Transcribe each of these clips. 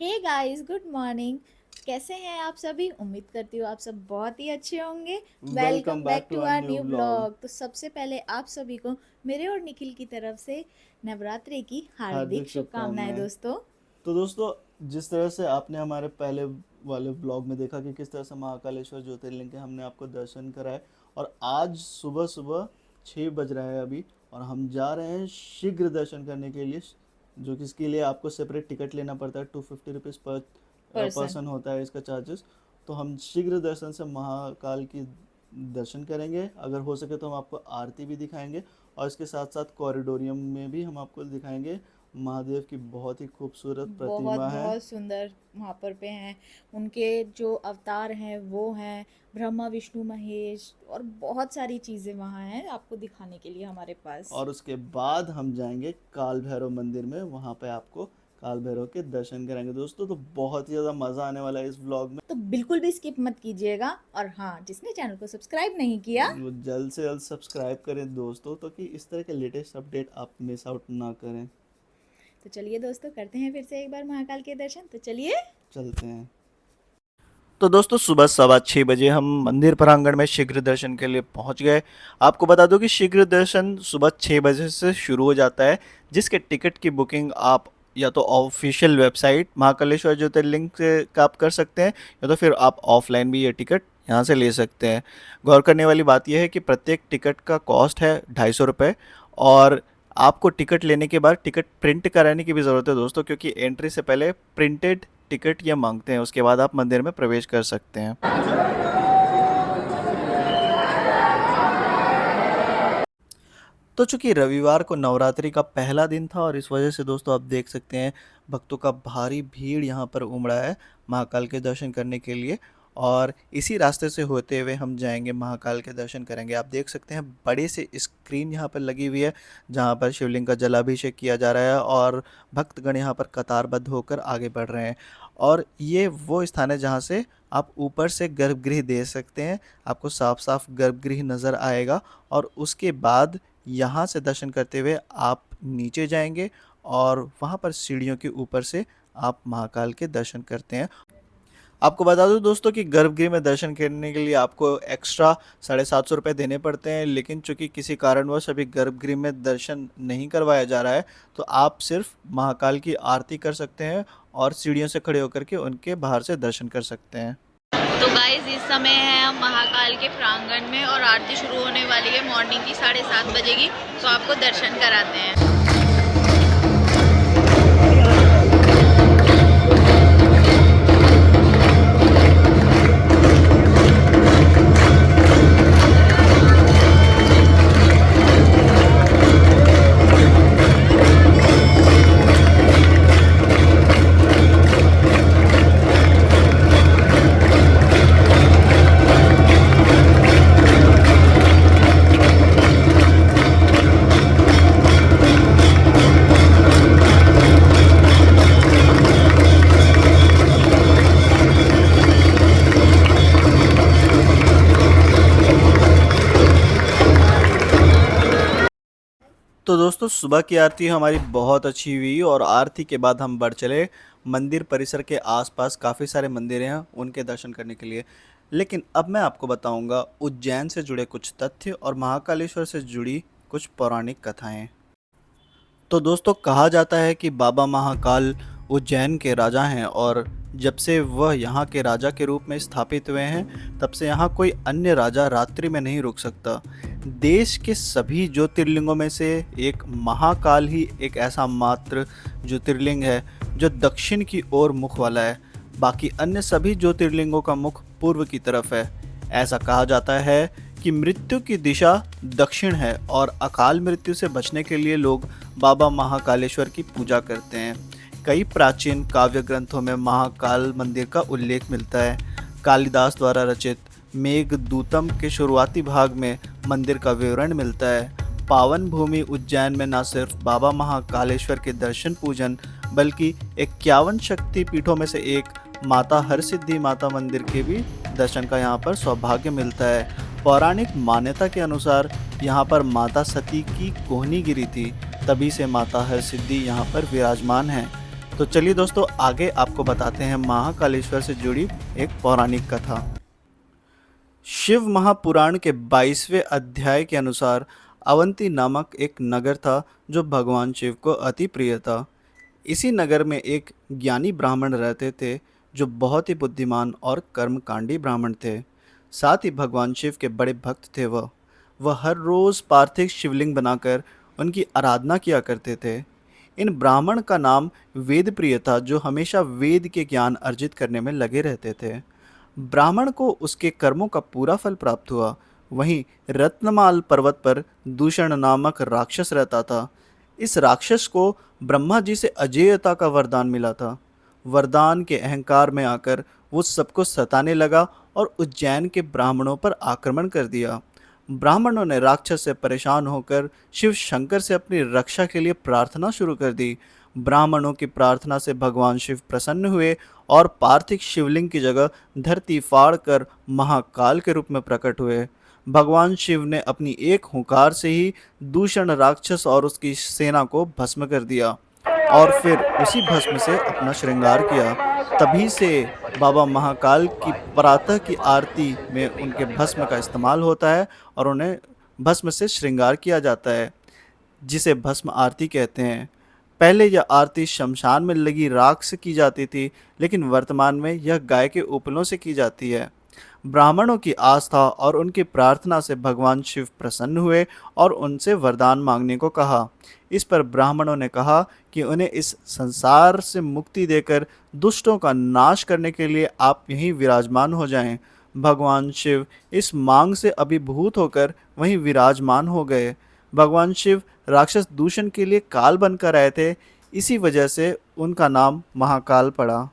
Hey guys, good morning. कैसे हैं आप सभी? उम्मीद करती हूँ आप सब बहुत ही अच्छे होंगे। Welcome welcome back back to to our our new new blog. Blog. तो सबसे पहले आप सभी को मेरे और निखिल की तरफ से नवरात्रि की हार्दिक हार्दिक शुभकामनाएं शुभकामनाएं। दोस्तों। तो दोस्तों, जिस तरह से आपने हमारे पहले वाले ब्लॉग में देखा कि किस तरह से महाकालेश्वर ज्योतिर्लिंग के हमने आपको दर्शन कराए, और आज सुबह सुबह 6 बज रहा है अभी, और हम जा रहे हैं शीघ्र दर्शन करने के लिए, जो कि इसके लिए आपको सेपरेट टिकट लेना पड़ता है। 250 रुपीज़ पर पर्सन। पर्सन होता है इसका चार्जेस। तो हम शीघ्र दर्शन से महाकाल की दर्शन करेंगे। अगर हो सके तो हम आपको आरती भी दिखाएंगे, और इसके साथ साथ कॉरिडोरियम में भी हम आपको दिखाएंगे। महादेव की बहुत ही खूबसूरत बहुत प्रतिमा है। बहुत सुंदर वहाँ पर पे हैं। उनके जो अवतार हैं वो हैं ब्रह्मा विष्णु महेश, और बहुत सारी चीज़ें वहाँ हैं आपको दिखाने के लिए हमारे पास। और उसके बाद हम जाएंगे काल भैरव मंदिर में, वहाँ पे आपको काल भैरव के दर्शन कराएंगे दोस्तों। तो बहुत ही ज़्यादा मज़ा आने वाला है इस व्लॉग में। तो बिल्कुल भी स्किप मत कीजिएगा। और हाँ, जिसने चैनल को सब्सक्राइब नहीं किया, वो जल्द से जल्द सब्सक्राइब करें दोस्तों, तो कि इस तरह के लेटेस्ट अपडेट आप मिस आउट ना करें। तो चलिए दोस्तों, करते हैं फिर से एक बार महाकाल के दर्शन। तो चलिए। चलते हैं। तो दोस्तों, सुबह 6:15 हम मंदिर प्रांगण में शीघ्र दर्शन के लिए पहुंच गए। आपको बता दूं कि शीघ्र दर्शन सुबह 6 बजे से शुरू हो जाता है, जिसके टिकट की बुकिंग आप या तो ऑफिशियल वेबसाइट महाकालेश्वर ज्योतिर्लिंग से का आप कर सकते हैं, या तो फिर आप ऑफलाइन भी ये टिकट यहाँ से ले सकते हैं। गौर करने वाली बात यह है कि प्रत्येक टिकट का कॉस्ट है 250 रुपये, और आपको टिकट लेने के बाद टिकट प्रिंट कराने की भी ज़रूरत है दोस्तों, क्योंकि एंट्री से पहले प्रिंटेड टिकट ये मांगते हैं, उसके बाद आप मंदिर में प्रवेश कर सकते हैं। तो चूंकि रविवार को नवरात्रि का पहला दिन था, और इस वजह से दोस्तों आप देख सकते हैं भक्तों का भारी भीड़ यहाँ पर उमड़ा है महाकाल के दर्शन करने के लिए। और इसी रास्ते से होते हुए हम जाएंगे, महाकाल के दर्शन करेंगे। आप देख सकते हैं बड़े से स्क्रीन यहाँ पर लगी हुई है, जहाँ पर शिवलिंग का जलाभिषेक किया जा रहा है, और भक्तगण यहाँ पर कतारबद्ध होकर आगे बढ़ रहे हैं। और ये वो स्थान है जहाँ से आप ऊपर से गर्भगृह देख सकते हैं, आपको साफ साफ गर्भगृह नज़र आएगा। और उसके बाद यहाँ से दर्शन करते हुए आप नीचे जाएंगे, और वहाँ पर सीढ़ियों के ऊपर से आप महाकाल के दर्शन करते हैं। आपको बता दूं दोस्तों कि गर्भगृह में दर्शन करने के लिए आपको एक्स्ट्रा 750 रुपये देने पड़ते हैं, लेकिन चूंकि किसी कारणवश अभी गर्भगृह में दर्शन नहीं करवाया जा रहा है, तो आप सिर्फ महाकाल की आरती कर सकते हैं, और सीढ़ियों से खड़े होकर के उनके बाहर से दर्शन कर सकते हैं। तो गाइस, इस समय है हम महाकाल के प्रांगण में और आरती शुरू होने वाली है मॉर्निंग की 7:30 बजे की। तो आपको दर्शन कराते हैं। तो दोस्तों, सुबह की आरती हमारी बहुत अच्छी हुई, और आरती के बाद हम बढ़ चले मंदिर परिसर के आसपास काफ़ी सारे मंदिर हैं उनके दर्शन करने के लिए। लेकिन अब मैं आपको बताऊंगा उज्जैन से जुड़े कुछ तथ्य और महाकालेश्वर से जुड़ी कुछ पौराणिक कथाएं। तो दोस्तों, कहा जाता है कि बाबा महाकाल उज्जैन के राजा हैं, और जब से वह यहाँ के राजा के रूप में स्थापित हुए हैं, तब से यहाँ कोई अन्य राजा रात्रि में नहीं रुक सकता। देश के सभी ज्योतिर्लिंगों में से एक महाकाल ही एक ऐसा मात्र ज्योतिर्लिंग है जो दक्षिण की ओर मुख वाला है। बाकी अन्य सभी ज्योतिर्लिंगों का मुख पूर्व की तरफ है। ऐसा कहा जाता है कि मृत्यु की दिशा दक्षिण है, और अकाल मृत्यु से बचने के लिए लोग बाबा महाकालेश्वर की पूजा करते हैं। कई प्राचीन काव्य ग्रंथों में महाकाल मंदिर का उल्लेख मिलता है। कालिदास द्वारा रचित मेघदूतम के शुरुआती भाग में मंदिर का विवरण मिलता है। पावन भूमि उज्जैन में न सिर्फ बाबा महाकालेश्वर के दर्शन पूजन, बल्कि 51 शक्ति पीठों में से एक माता हरसिद्धि माता मंदिर के भी दर्शन का यहाँ पर सौभाग्य मिलता है। पौराणिक मान्यता के अनुसार यहाँ पर माता सती की कोहनी गिरी थी, तभी से माता हरसिद्धि यहाँ पर विराजमान है। तो चलिए दोस्तों, आगे आपको बताते हैं महाकालेश्वर से जुड़ी एक पौराणिक कथा। शिव महापुराण के 22वें अध्याय के अनुसार अवंती नामक एक नगर था जो भगवान शिव को अति प्रिय था। इसी नगर में एक ज्ञानी ब्राह्मण रहते थे जो बहुत ही बुद्धिमान और कर्मकांडी ब्राह्मण थे। साथ ही भगवान शिव के बड़े भक्त थे। वह हर रोज़ पार्थिव शिवलिंग बनाकर उनकी आराधना किया करते थे। इन ब्राह्मण का नाम वेदप्रिय था, जो हमेशा वेद के ज्ञान अर्जित करने में लगे रहते थे। ब्राह्मण को उसके कर्मों का पूरा फल प्राप्त हुआ। वहीं रत्नमाल पर्वत पर दूषण नामक राक्षस रहता था। इस राक्षस को ब्रह्मा जी से अजेयता का वरदान मिला था। वरदान के अहंकार में आकर वो सबको सताने लगा और उज्जैन के ब्राह्मणों पर आक्रमण कर दिया। ब्राह्मणों ने राक्षस से परेशान होकर शिव शंकर से अपनी रक्षा के लिए प्रार्थना शुरू कर दी। ब्राह्मणों की प्रार्थना से भगवान शिव प्रसन्न हुए और पार्थिव शिवलिंग की जगह धरती फाड़ कर महाकाल के रूप में प्रकट हुए। भगवान शिव ने अपनी एक हुंकार से ही दूषण राक्षस और उसकी सेना को भस्म कर दिया और फिर उसी भस्म से अपना श्रृंगार किया। तभी से बाबा महाकाल की प्रातः की आरती में उनके भस्म का इस्तेमाल होता है और उन्हें भस्म से श्रृंगार किया जाता है, जिसे भस्म आरती कहते हैं। पहले यह आरती शमशान में लगी राख से की जाती थी, लेकिन वर्तमान में यह गाय के उपलों से की जाती है। ब्राह्मणों की आस्था और उनकी प्रार्थना से भगवान शिव प्रसन्न हुए और उनसे वरदान मांगने को कहा। इस पर ब्राह्मणों ने कहा कि उन्हें इस संसार से मुक्ति देकर दुष्टों का नाश करने के लिए आप यहीं विराजमान हो जाएं। भगवान शिव इस मांग से अभिभूत होकर वहीं विराजमान हो गए। भगवान शिव राक्षस दूषण के लिए काल बनकर आए थे, इसी वजह से उनका नाम महाकाल पड़ा।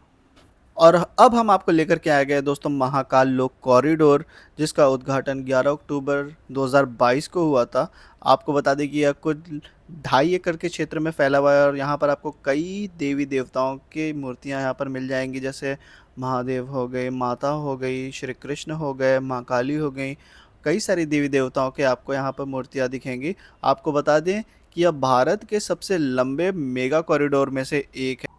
और अब हम आपको लेकर के आए गए दोस्तों महाकाल लोक कॉरिडोर, जिसका उद्घाटन 11 अक्टूबर 2022 को हुआ था। आपको बता दें कि यह कुछ 2.5 एकड़ के क्षेत्र में फैला हुआ है और यहाँ पर आपको कई देवी देवताओं की मूर्तियाँ यहाँ पर मिल जाएंगी, जैसे महादेव हो गए, माता हो गई, श्री कृष्ण हो गए, माँ काली हो गई। कई सारी देवी देवताओं के आपको यहाँ पर मूर्तियाँ दिखेंगी। आपको बता दें कि यह भारत के सबसे लंबे मेगा कॉरिडोर में से एक है।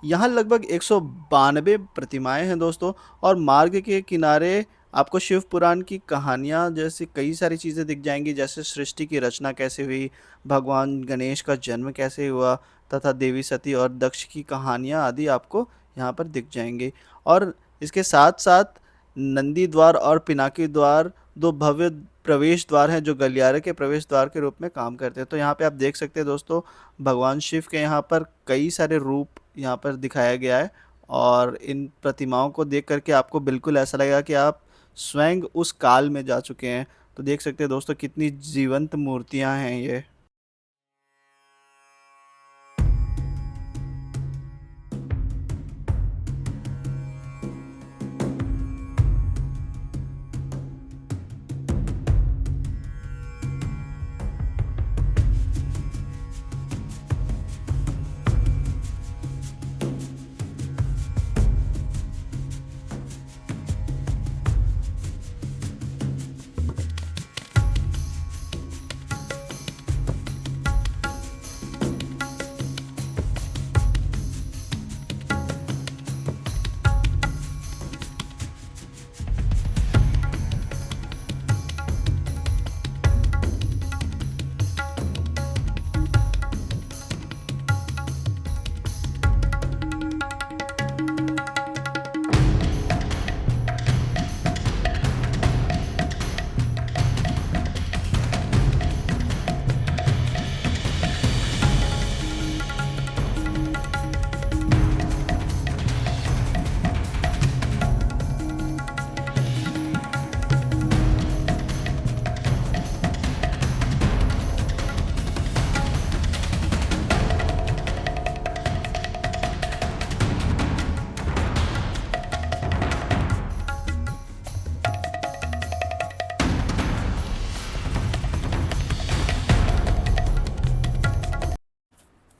यहाँ लगभग 192 प्रतिमाएं हैं दोस्तों, और मार्ग के किनारे आपको शिव पुराण की कहानियाँ जैसी कई सारी चीज़ें दिख जाएंगी, जैसे सृष्टि की रचना कैसे हुई, भगवान गणेश का जन्म कैसे हुआ, तथा देवी सती और दक्ष की कहानियाँ आदि आपको यहाँ पर दिख जाएंगी। और इसके साथ साथ नंदी द्वार और पिनाकी द्वार, दो भव्य प्रवेश द्वार हैं जो गलियारे के प्रवेश द्वार के रूप में काम करते हैं। तो यहाँ पे आप देख सकते हैं दोस्तों, भगवान शिव के यहाँ पर कई सारे रूप यहाँ पर दिखाया गया है, और इन प्रतिमाओं को देख करके आपको बिल्कुल ऐसा लगेगा कि आप स्वयं उस काल में जा चुके हैं। तो देख सकते हैं दोस्तों कितनी जीवंत मूर्तियाँ हैं ये।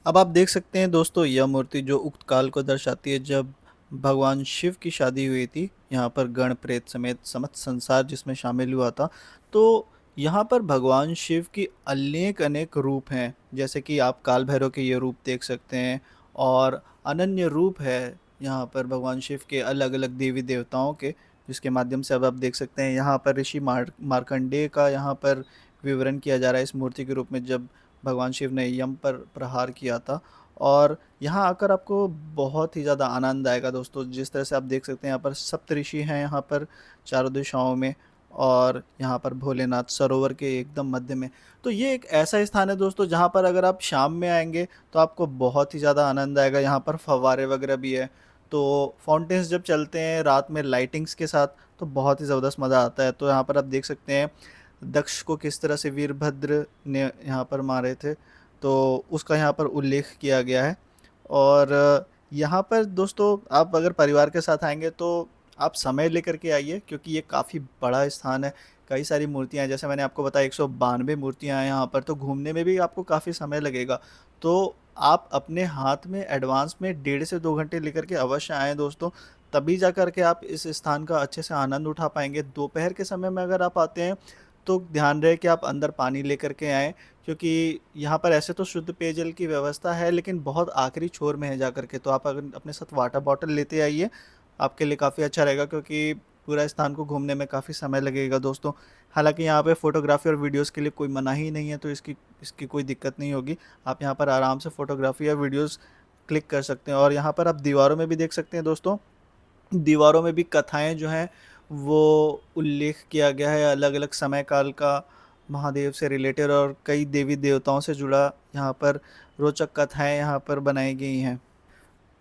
अब आप देख सकते हैं दोस्तों, यह मूर्ति जो उक्त काल को दर्शाती है जब भगवान शिव की शादी हुई थी। यहाँ पर गण प्रेत समेत समस्त संसार जिसमें शामिल हुआ था। तो यहाँ पर भगवान शिव की अनेक अनेक रूप हैं, जैसे कि आप काल भैरव के ये रूप देख सकते हैं, और अनन्य रूप है यहाँ पर भगवान शिव के अलग अलग देवी देवताओं के, जिसके माध्यम से अब आप देख सकते हैं यहाँ पर ऋषि मार्कंडेय का यहाँ पर विवरण किया जा रहा है इस मूर्ति के रूप में, जब भगवान शिव ने यम पर प्रहार किया था। और यहाँ आकर आपको बहुत ही ज़्यादा आनंद आएगा दोस्तों। जिस तरह से आप देख सकते हैं यहाँ पर सप्तऋषि हैं यहाँ पर चारों दिशाओं में, और यहाँ पर भोलेनाथ सरोवर के एकदम मध्य में। तो ये एक ऐसा स्थान है दोस्तों जहाँ पर अगर आप शाम में आएंगे तो आपको बहुत ही ज़्यादा आनंद आएगा। यहाँ पर फव्वारे वगैरह भी है, तो फाउंटेन्स जब चलते हैं रात में लाइटिंग्स के साथ तो बहुत ही ज़बरदस्त मज़ा आता है। तो यहाँ पर आप देख सकते हैं दक्ष को किस तरह से वीरभद्र ने यहाँ पर मारे थे, तो उसका यहाँ पर उल्लेख किया गया है। और यहाँ पर दोस्तों आप अगर परिवार के साथ आएंगे तो आप समय लेकर के आइए, क्योंकि ये काफ़ी बड़ा स्थान है। कई सारी मूर्तियाँ हैं, जैसे मैंने आपको बताया 192 मूर्तियाँ हैं यहाँ पर, तो घूमने में भी आपको काफ़ी समय लगेगा। तो आप अपने हाथ में एडवांस में 1.5 से 2 घंटे लेकर के अवश्य आएँ दोस्तों, तभी जा कर के आप इस स्थान का अच्छे से आनंद उठा पाएंगे। दोपहर के समय में अगर आप आते हैं तो ध्यान रहे कि आप अंदर पानी लेकर के आएँ, क्योंकि यहाँ पर ऐसे तो शुद्ध पेयजल की व्यवस्था है, लेकिन बहुत आखिरी छोर में है जा कर के। तो आप अगर अपने साथ वाटर बॉटल लेते आइए, आपके लिए काफ़ी अच्छा रहेगा, क्योंकि पूरा स्थान को घूमने में काफ़ी समय लगेगा दोस्तों। हालांकि यहाँ पे फ़ोटोग्राफी और वीडियोस के लिए कोई मनाही नहीं है, तो इसकी इसकी कोई दिक्कत नहीं होगी। आप यहाँ पर आराम से फ़ोटोग्राफी या वीडियोस क्लिक कर सकते हैं। और यहाँ पर आप दीवारों में भी देख सकते हैं दोस्तों, दीवारों में भी कथाएं जो हैं वो उल्लेख किया गया है अलग अलग समय काल का, महादेव से रिलेटेड और कई देवी देवताओं से जुड़ा यहाँ पर रोचक कथाएं यहाँ पर बनाई गई हैं।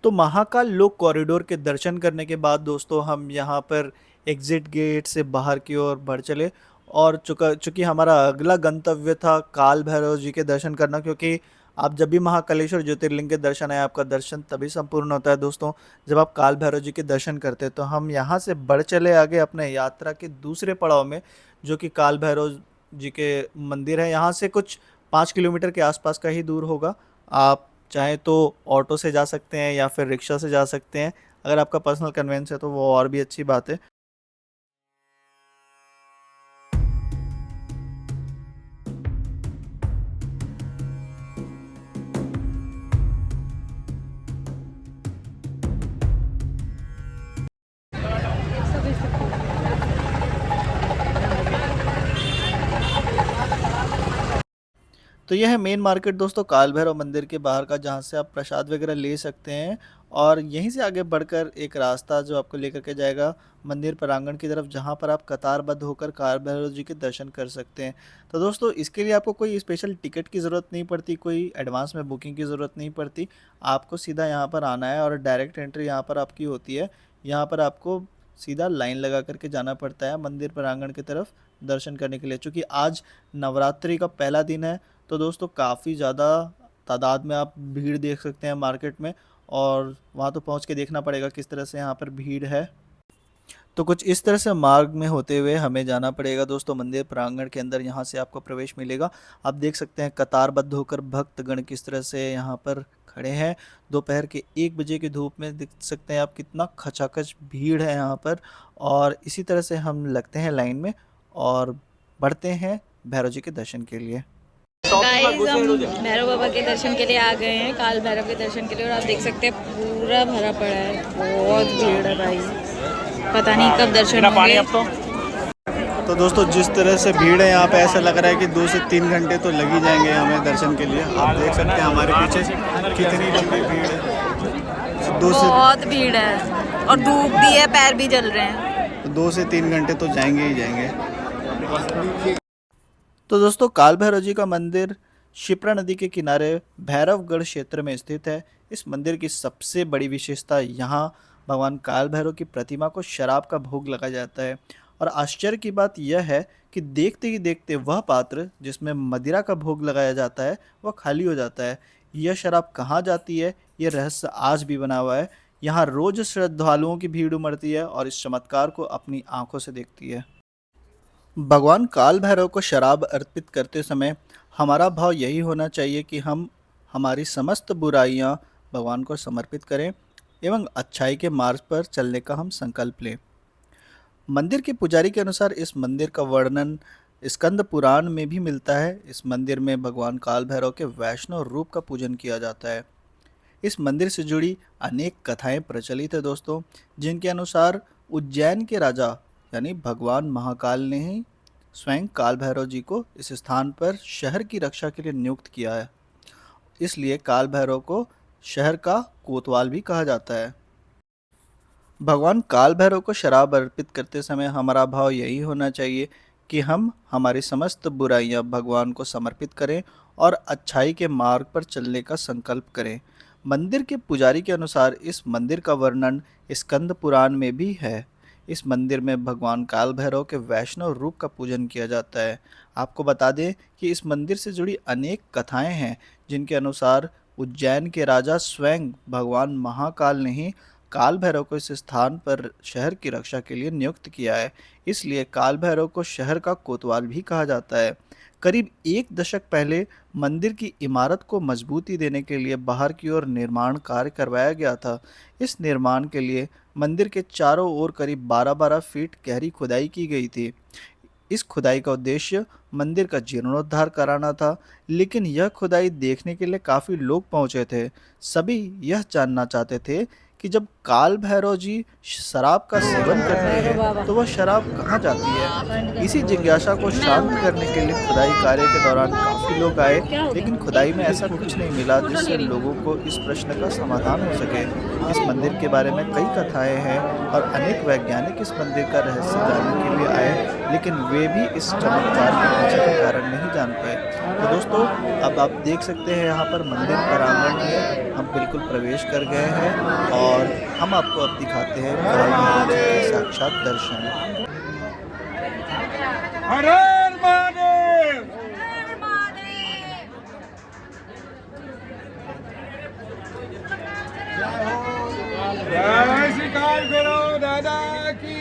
तो महाकाल लोक कॉरिडोर के दर्शन करने के बाद दोस्तों हम यहाँ पर एग्जिट गेट से बाहर की ओर बढ़ चले। और चूँकि हमारा अगला गंतव्य था काल भैरव जी के दर्शन करना, क्योंकि आप जब भी महाकालेश्वर ज्योतिर्लिंग के दर्शन आए, आपका दर्शन तभी संपूर्ण होता है दोस्तों जब आप काल भैरव जी के दर्शन करते हैं। तो हम यहाँ से बढ़ चले आगे अपने यात्रा के दूसरे पड़ाव में, जो कि काल भैरव जी के मंदिर है। यहाँ से कुछ 5 किलोमीटर के आसपास का ही दूर होगा। आप चाहे तो ऑटो से जा सकते हैं या फिर रिक्शा से जा सकते हैं। अगर आपका पर्सनल कन्वेंस है तो वो और भी अच्छी बात है। तो यह है मेन मार्केट दोस्तों काल भैरव मंदिर के बाहर का, जहाँ से आप प्रसाद वगैरह ले सकते हैं। और यहीं से आगे बढ़कर एक रास्ता जो आपको लेकर के जाएगा मंदिर प्रांगण की तरफ, जहाँ पर आप कतारबद्ध होकर काल भैरव जी के दर्शन कर सकते हैं। तो दोस्तों इसके लिए आपको कोई स्पेशल टिकट की ज़रूरत नहीं पड़ती, कोई एडवांस में बुकिंग की ज़रूरत नहीं पड़ती। आपको सीधा यहाँ पर आना है और डायरेक्ट एंट्री यहाँ पर आपकी होती है। यहाँ पर आपको सीधा लाइन लगा करके जाना पड़ता है मंदिर प्रांगण की तरफ दर्शन करने के लिए। चूँकि आज नवरात्रि का पहला दिन है, तो दोस्तों काफ़ी ज़्यादा तादाद में आप भीड़ देख सकते हैं मार्केट में, और वहाँ तो पहुँच के देखना पड़ेगा किस तरह से यहाँ पर भीड़ है। तो कुछ इस तरह से मार्ग में होते हुए हमें जाना पड़ेगा दोस्तों मंदिर प्रांगण के अंदर। यहाँ से आपको प्रवेश मिलेगा। आप देख सकते हैं कतारबद्ध होकर भक्तगण किस तरह से यहाँ पर खड़े हैं। दोपहर के 1 बजे की धूप में देख सकते हैं आप कितना खचाखच भीड़ है यहाँ पर। और इसी तरह से हम लगते हैं लाइन में और बढ़ते हैं भैरव जी के दर्शन के लिए। गाइस हम भैरव बाबा के दर्शन के लिए आ गए हैं, काल भैरव के दर्शन के लिए। और आप देख सकते हैं पूरा भरा पड़ा है, बहुत भीड़ है भाई, पता नहीं कब दर्शन होंगे। तो दोस्तों जिस तरह से भीड़ है यहाँ पे, ऐसा लग रहा है कि 2 से 3 घंटे तो लग ही जाएंगे हमें दर्शन के लिए। आप देख सकते हैं हमारे पीछे कितनी लंबी भीड़ है। बहुत भीड़ है और धूप भी है, पैर भी जल रहे हैं। 2 से 3 घंटे तो जाएंगे ही जाएंगे। तो दोस्तों काल भैरव जी का मंदिर शिप्रा नदी के किनारे भैरवगढ़ क्षेत्र में स्थित है। इस मंदिर की सबसे बड़ी विशेषता यहाँ भगवान काल भैरव की प्रतिमा को शराब का भोग लगाया जाता है। और आश्चर्य की बात यह है कि देखते ही देखते वह पात्र जिसमें मदिरा का भोग लगाया जाता है वह खाली हो जाता है। यह शराब कहाँ जाती है, ये रहस्य आज भी बना हुआ है। यहाँ रोज श्रद्धालुओं की भीड़ उमड़ती है और इस चमत्कार को अपनी आंखों से देखती है। भगवान काल भैरव को शराब अर्पित करते समय हमारा भाव यही होना चाहिए कि हम हमारी समस्त बुराइयां भगवान को समर्पित करें एवं अच्छाई के मार्ग पर चलने का हम संकल्प लें। मंदिर के पुजारी के अनुसार इस मंदिर का वर्णन स्कंद पुराण में भी मिलता है। इस मंदिर में भगवान काल भैरव के वैष्णव रूप का पूजन किया जाता है। इस मंदिर से जुड़ी अनेक कथाएं प्रचलित है दोस्तों, जिनके अनुसार उज्जैन के राजा यानी भगवान महाकाल ने ही स्वयं काल भैरव जी को इस स्थान पर शहर की रक्षा के लिए नियुक्त किया है। इसलिए काल भैरव को शहर का कोतवाल भी कहा जाता है। भगवान काल भैरव को शराब अर्पित करते समय हमारा भाव यही होना चाहिए कि हम हमारी समस्त बुराइयां भगवान को समर्पित करें और अच्छाई के मार्ग पर चलने का संकल्प करें। मंदिर के पुजारी के अनुसार इस मंदिर का वर्णन स्कंद पुराण में भी है। इस मंदिर में भगवान काल भैरव के वैष्णव रूप का पूजन किया जाता है। आपको बता दें कि इस मंदिर से जुड़ी अनेक कथाएं हैं, जिनके अनुसार उज्जैन के राजा स्वयं भगवान महाकाल ने ही काल भैरव को इस स्थान पर शहर की रक्षा के लिए नियुक्त किया है। इसलिए काल भैरव को शहर का कोतवाल भी कहा जाता है। करीब एक दशक पहले मंदिर की इमारत को मजबूती देने के लिए बाहर की ओर निर्माण कार्य करवाया गया था। इस निर्माण के लिए मंदिर के चारों ओर करीब 12-12 फीट गहरी खुदाई की गई थी। इस खुदाई का उद्देश्य मंदिर का जीर्णोद्धार कराना था, लेकिन यह खुदाई देखने के लिए काफ़ी लोग पहुंचे थे। सभी यह जानना चाहते थे कि जब काल भैरव जी शराब का सेवन करते हैं तो वह शराब कहाँ जाती है। इसी जिज्ञासा को शांत करने के लिए खुदाई कार्य के दौरान काफ़ी लोग आए, लेकिन खुदाई में ऐसा कुछ नहीं मिला जिससे लोगों को इस प्रश्न का समाधान हो सके। इस मंदिर के बारे में कई कथाएं हैं और अनेक वैज्ञानिक इस मंदिर का रहस्य जानने के लिए आए, लेकिन वे भी इस चमत्कार के पीछे का कारण नहीं जान पाए। तो दोस्तों, अब आप देख सकते हैं यहाँ पर मंदिर प्रांगण में हम बिल्कुल प्रवेश कर गए हैं और हम आपको अब दिखाते हैं काल भैरव जी के साक्षात दर्शन। हर हर महादेव। जय श्री काल भैरव दादा की।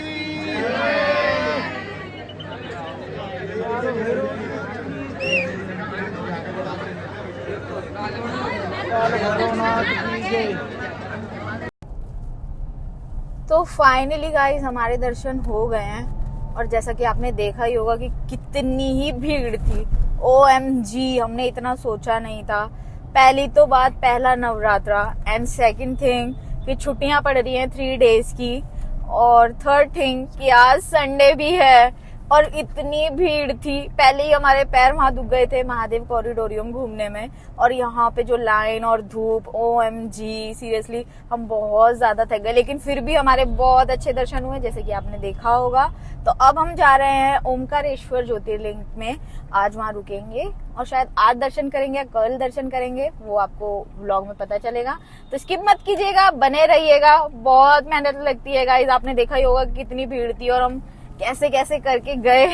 तो फाइनली गाइस हमारे दर्शन हो गए हैं और जैसा कि आपने देखा ही होगा कि कितनी ही भीड़ थी। OMG, हमने इतना सोचा नहीं था। पहली तो बात, पहला नवरात्रा, एंड सेकंड थिंग कि छुट्टियां पड़ रही हैं 3 डेज की, और थर्ड थिंग कि आज संडे भी है और इतनी भीड़ थी। पहले ही हमारे पैर वहां दुख गए थे महादेव कॉरिडोरियम घूमने में, और यहाँ पे जो लाइन और धूप, OMG, सीरियसली हम बहुत ज्यादा थक गए, लेकिन फिर भी हमारे बहुत अच्छे दर्शन हुए जैसे कि आपने देखा होगा। तो अब हम जा रहे हैं ओमकारेश्वर ज्योतिर्लिंग में। आज वहां रुकेंगे और शायद आज दर्शन करेंगे या कल दर्शन करेंगे, वो आपको व्लॉग में पता चलेगा। तो स्किप मत कीजिएगा, बने रहिएगा। बहुत मेहनत लगती है गाइस, आपने देखा ही होगा कितनी भीड़ थी और हम कैसे कैसे करके गए।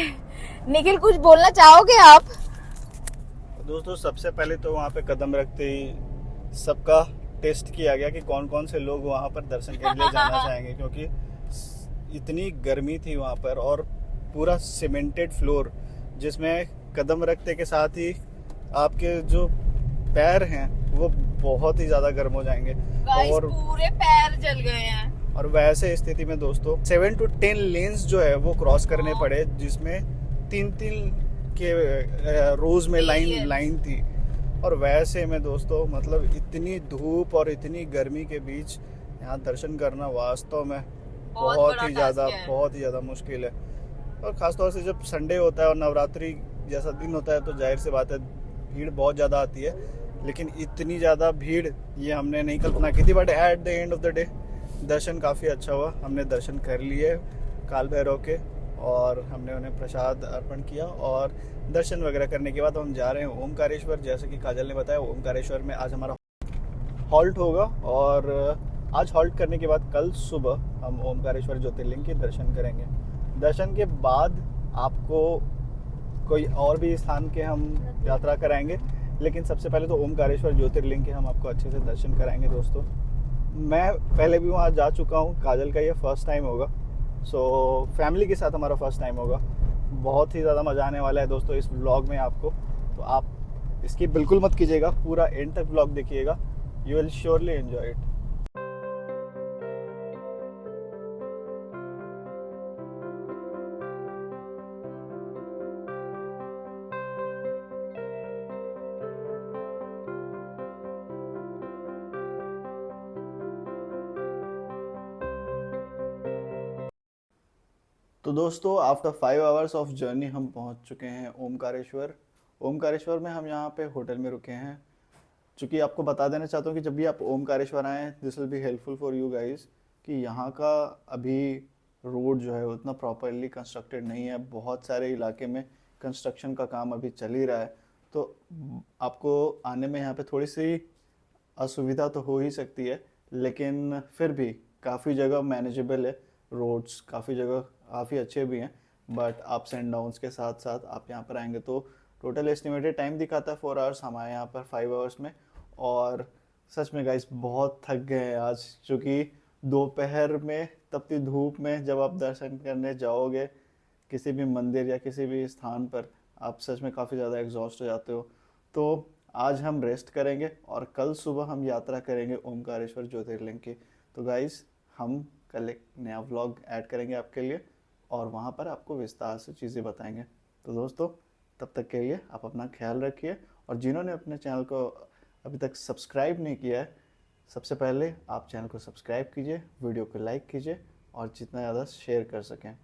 निखिल, कुछ बोलना चाहोगे आप? दोस्तों, सबसे पहले तो वहाँ पे कदम रखते ही सबका टेस्ट किया गया कि कौन कौन से लोग वहाँ पर दर्शन के लिए जाना चाहेंगे, क्योंकि इतनी गर्मी थी वहाँ पर और पूरा सीमेंटेड फ्लोर, जिसमें कदम रखते के साथ ही आपके जो पैर हैं वो बहुत ही ज्यादा गर्म हो जाएंगे और पूरे पैर जल गए हैं। और वैसे स्थिति में दोस्तों 7 to 10 लेन्स जो है वो क्रॉस करने पड़े, जिसमें 3-3 के रोज में लाइन थी। और वैसे में दोस्तों मतलब इतनी धूप और इतनी गर्मी के बीच यहाँ दर्शन करना वास्तव में बहुत ही ज़्यादा मुश्किल है। और ख़ासतौर से जब संडे होता है और नवरात्रि जैसा दिन होता है तो जाहिर सी बात है भीड़ बहुत ज़्यादा आती है, लेकिन इतनी ज़्यादा भीड़ ये हमने नहीं कल्पना की थी। But at the end of the day दर्शन काफ़ी अच्छा हुआ। हमने दर्शन कर लिए काल भैरव के और हमने उन्हें प्रसाद अर्पण किया, और दर्शन वगैरह करने के बाद हम जा रहे हैं ओमकारेश्वर। जैसे कि काजल ने बताया, ओमकारेश्वर में आज हमारा हॉल्ट होगा और आज हॉल्ट करने के बाद कल सुबह हम ओमकारेश्वर ज्योतिर्लिंग के दर्शन करेंगे। दर्शन के बाद आपको कोई और भी स्थान के हम यात्रा कराएंगे, लेकिन सबसे पहले तो ओमकारेश्वर ज्योतिर्लिंग के हम आपको अच्छे से दर्शन कराएंगे। दोस्तों, मैं पहले भी वहाँ जा चुका हूँ, काजल का ये फर्स्ट टाइम होगा, सो फैमिली के साथ हमारा फर्स्ट टाइम होगा। बहुत ही ज़्यादा मज़ा आने वाला है दोस्तों इस व्लॉग में आपको, तो आप इसकी बिल्कुल मत कीजिएगा, पूरा एंड तक व्लॉग देखिएगा, you will surely enjoy it. तो दोस्तों आफ्टर 5 आवर्स ऑफ जर्नी हम पहुंच चुके हैं ओमकारेश्वर। ओमकारेश्वर में हम यहाँ पे होटल में रुके हैं। चूँकि आपको बता देना चाहता हूँ कि जब भी आप ओमकारेश्वर आएँ this will be helpful for you guys कि यहाँ का अभी रोड जो है उतना प्रॉपरली कंस्ट्रक्टेड नहीं है। बहुत सारे इलाके में कंस्ट्रक्शन का काम अभी चल ही रहा है, तो आपको आने में यहाँ पे थोड़ी सी असुविधा तो हो ही सकती है, लेकिन फिर भी काफ़ी जगह मैनेजेबल है। रोड्स काफ़ी जगह काफ़ी अच्छे भी हैं, बट अप्स एंड डाउन्स के साथ साथ आप यहाँ पर आएंगे तो टोटल एस्टिमेटेड टाइम दिखाता है 4 आवर्स, हमारे यहाँ पर 5 आवर्स में। और सच में गाइस बहुत थक गए हैं आज, क्योंकि दोपहर में तपती धूप में जब आप दर्शन करने जाओगे किसी भी मंदिर या किसी भी स्थान पर, आप सच में काफ़ी ज़्यादा एग्जॉस्ट हो जाते हो। तो आज हम रेस्ट करेंगे और कल सुबह हम यात्रा करेंगे ओमकारेश्वर ज्योतिर्लिंग की। तो गाइस हम कल एक नया व्लॉग ऐड करेंगे आपके लिए और वहाँ पर आपको विस्तार से चीज़ें बताएंगे। तो दोस्तों तब तक के लिए आप अपना ख्याल रखिए, और जिन्होंने अपने चैनल को अभी तक सब्सक्राइब नहीं किया है, सबसे पहले आप चैनल को सब्सक्राइब कीजिए, वीडियो को लाइक कीजिए और जितना ज़्यादा शेयर कर सकें।